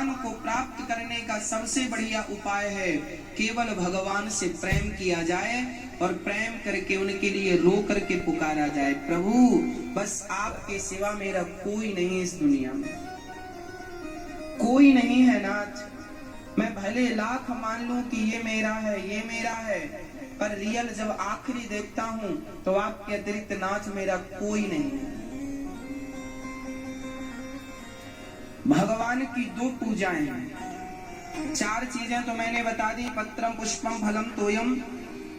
भगवान को प्राप्त करने का सबसे बढ़िया उपाय है केवल भगवान से प्रेम किया जाए और प्रेम करके उनके लिए रो करके पुकारा जाए, प्रभु बस आपके सिवा मेरा कोई नहीं इस दुनिया में, कोई नहीं है नाथ। मैं भले लाख मान लूं कि ये मेरा है, ये मेरा है, पर रियल जब आखिरी देखता हूं तो आपके अतिरिक्त नाथ मेरा कोई नहीं है। भगवान की दो पूजाएं हैं, चार चीजें तो मैंने बता दी, पत्रम पुष्पम फलम तोयम।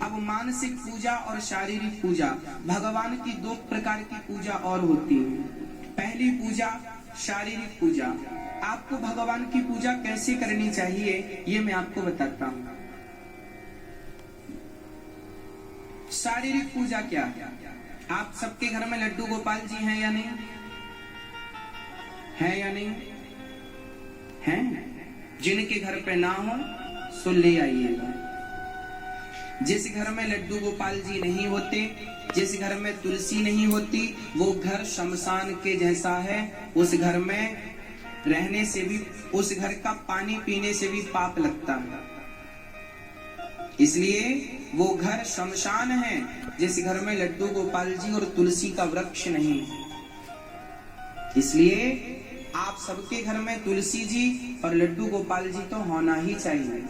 अब मानसिक पूजा और शारीरिक पूजा, भगवान की दो प्रकार की पूजा और होती है। पहली पूजा शारीरिक पूजा। आपको भगवान की पूजा कैसे करनी चाहिए ये मैं आपको बताता हूं। शारीरिक पूजा क्या है? आप सबके घर में लड्डू गोपाल जी हैं या नहीं है? या नहीं हैं? जिनके घर पे ना हो सो ले आइएगा। जिस घर में लड्डू गोपाल जी नहीं होते, जिस घर में तुलसी नहीं होती, वो घर शमशान के जैसा है। उस घर में रहने से भी, उस घर का पानी पीने से भी पाप लगता है। इसलिए वो घर शमशान है जिस घर में लड्डू गोपाल जी और तुलसी का वृक्ष नहीं है। इसलिए आप सबके घर में तुलसी जी और लड्डू गोपाल जी तो होना ही चाहिए।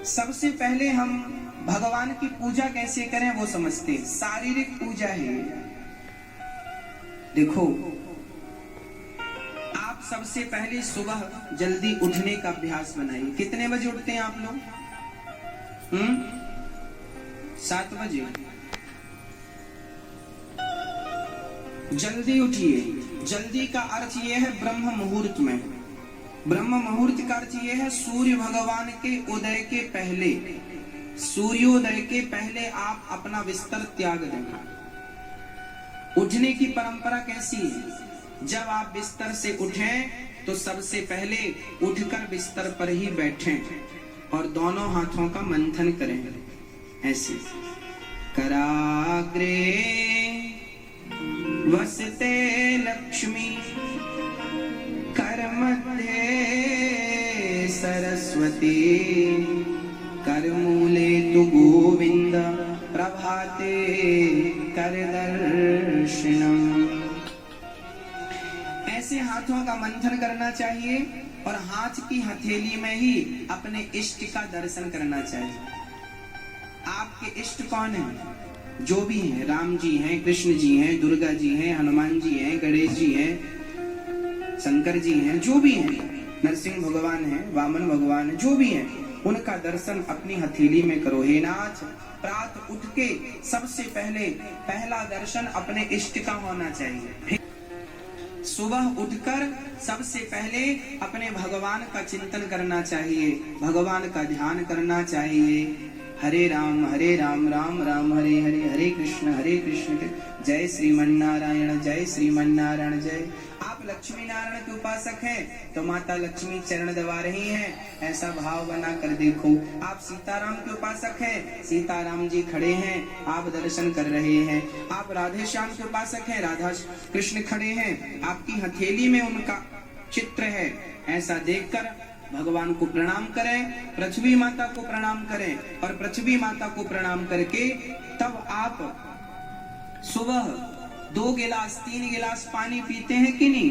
सबसे पहले हम भगवान की पूजा कैसे करें वो समझते हैं। शारीरिक पूजा है, देखो आप सबसे पहले सुबह जल्दी उठने का अभ्यास बनाइए। कितने बजे उठते हैं आप लोग? 7 बजे। जल्दी उठिए। जल्दी का अर्थ ये है ब्रह्म मुहूर्त में। ब्रह्म मुहूर्त का अर्थ ये है सूर्य भगवान के उदय के पहले, सूर्योदय के पहले आप अपना बिस्तर त्याग देना। उठने की परंपरा कैसी है? जब आप बिस्तर से उठें तो सबसे पहले उठकर बिस्तर पर ही बैठें और दोनों हाथों का मंथन करें, ऐसे। कराग्रे वसते लक्ष्मी करमध्ये सरस्वती करमूले तु गोविंद प्रभाते कर दर्शनम। ऐसे हाथों का मंथन करना चाहिए और हाथ की हथेली में ही अपने इष्ट का दर्शन करना चाहिए। आपके इष्ट कौन है? जो भी हैं, राम जी हैं, कृष्ण जी हैं, दुर्गा जी हैं, हनुमान जी हैं, गणेश जी हैं, शंकर जी हैं, जो भी हैं, नरसिंह भगवान हैं, वामन भगवान हैं, जो भी हैं, उनका दर्शन अपनी हथेली में करो। हे नाथ, प्रात उठ के सबसे पहले पहला दर्शन अपने इष्ट का होना चाहिए। सुबह उठकर सबसे पहले अपने भगवान का चिंतन करना चाहिए, भगवान का ध्यान करना चाहिए। हरे राम राम राम हरे हरे, हरे कृष्ण जय श्रीमन्नारायण जय श्रीमन्नारायण जय। आप लक्ष्मी नारायण के उपासक हैं तो माता लक्ष्मी चरण दबा रही हैं, ऐसा भाव बना कर देखो। आप सीताराम के उपासक हैं, सीताराम जी खड़े हैं, आप दर्शन कर रहे हैं। आप राधे श्याम के उपासक हैं, राधा कृष्ण खड़े हैं, आपकी हथेली में उनका चित्र है, ऐसा देखकर भगवान को प्रणाम करें, पृथ्वी माता को प्रणाम करें और पृथ्वी माता को प्रणाम करके तब आप सुबह 2 गिलास 3 गिलास पानी पीते हैं कि नहीं?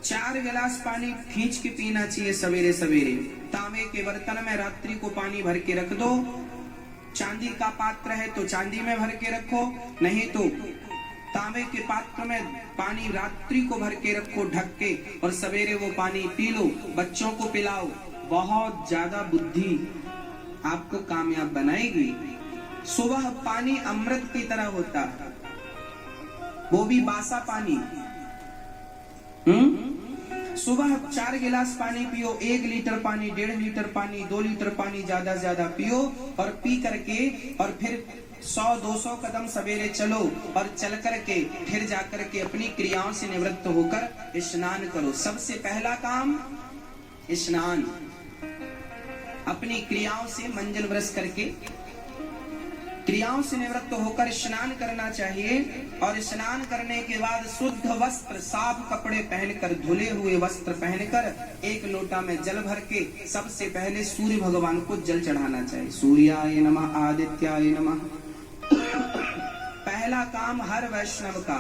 4 गिलास पानी खींच के पीना चाहिए सवेरे सवेरे। तांबे के बर्तन में रात्रि को पानी भर के रख दो। चांदी का पात्र है तो चांदी में भर के रखो, नहीं तो तांबे के पात्र में पानी रात्रि को भर के रखो ढक के, और सवेरे वो पानी पी लो, बच्चों को पिलाओ। बहुत ज्यादा बुद्धि आपको कामयाब बनाएगी। सुबह पानी अमृत की तरह होता है, वो भी बासा पानी। सुबह 4 गिलास पानी पियो, 1 लीटर पानी, 1.5 लीटर पानी, 2 लीटर पानी ज्यादा से ज्यादा पियो और पी करके और फिर 100-200 कदम सवेरे चलो और चल करके फिर जाकर के अपनी क्रियाओं से निवृत्त होकर स्नान करो। सबसे पहला काम स्नान, अपनी क्रियाओं से मंजन ब्रश करके क्रियाओं से निवृत्त होकर स्नान करना चाहिए और स्नान करने के बाद शुद्ध वस्त्र, साफ कपड़े पहनकर, धुले हुए वस्त्र पहनकर एक लोटा में जल भर के सबसे पहले सूर्य भगवान को जल चढ़ाना चाहिए। सूर्याय नमः, आदित्याय नमः। पहला काम हर वैष्णव का,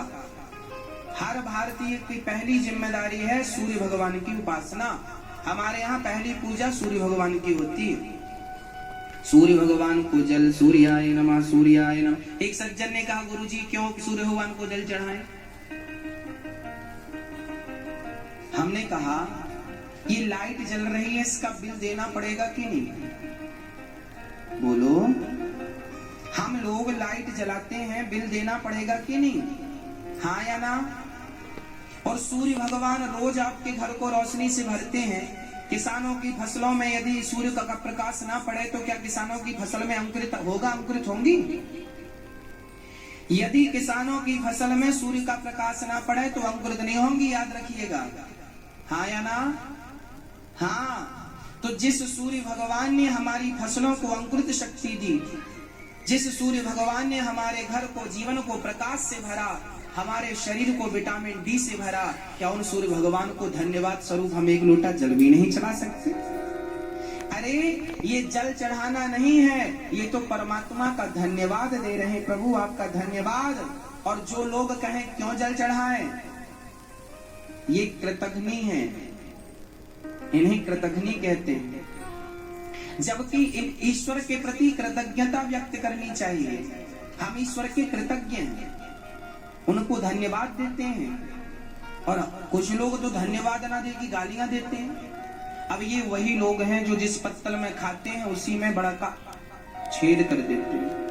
हर भारतीय की पहली जिम्मेदारी है सूर्य भगवान की उपासना। हमारे यहाँ पहली पूजा सूर्य भगवान की होती है। सूर्य भगवान को जल, सूर्याय नमः, सूर्याय नमः। एक सज्जन ने कहा, गुरुजी क्यों सूर्य भगवान को जल चढ़ाएं? हमने कहा ये लाइट जल रही है, इसका बिल देना पड़ेगा कि नहीं? बोलो। हम लोग लाइट जलाते हैं, बिल देना पड़ेगा कि नहीं? हाँ या ना? और सूर्य भगवान रोज आपके घर को रोशनी से भरते हैं। किसानों की फसलों में यदि सूर्य का प्रकाश ना पड़े तो क्या किसानों की फसल में अंकुरित होगा, अंकुरित होंगी? यदि किसानों की फसल में सूर्य का प्रकाश ना पड़े तो अंकुरित नहीं होंगी, याद रखिएगा। हाँ या ना? हाँ। तो जिस सूर्य भगवान ने हमारी फसलों को अंकुरित शक्ति दी, जिस सूर्य भगवान ने हमारे घर को, जीवन को प्रकाश से भरा, हमारे शरीर को विटामिन डी से भरा, क्या उन सूर्य भगवान को धन्यवाद स्वरूप हम एक लोटा जल भी नहीं चढ़ा सकते? अरे ये जल चढ़ाना नहीं है, ये तो परमात्मा का धन्यवाद दे रहे हैं। प्रभु आपका धन्यवाद। और जो लोग कहें क्यों जल चढ़ाएं, ये कृतघ्नी है, इन्हें कृतघ्नी कहते हैं। जबकि इन ईश्वर के प्रति कृतज्ञता व्यक्त करनी चाहिए। हम ईश्वर के कृतज्ञ हैं, उनको धन्यवाद देते हैं। और कुछ लोग तो धन्यवाद ना देके गालियां देते हैं। अब ये वही लोग हैं जो जिस पत्तल में खाते हैं उसी में बड़ा का छेद कर देते हैं।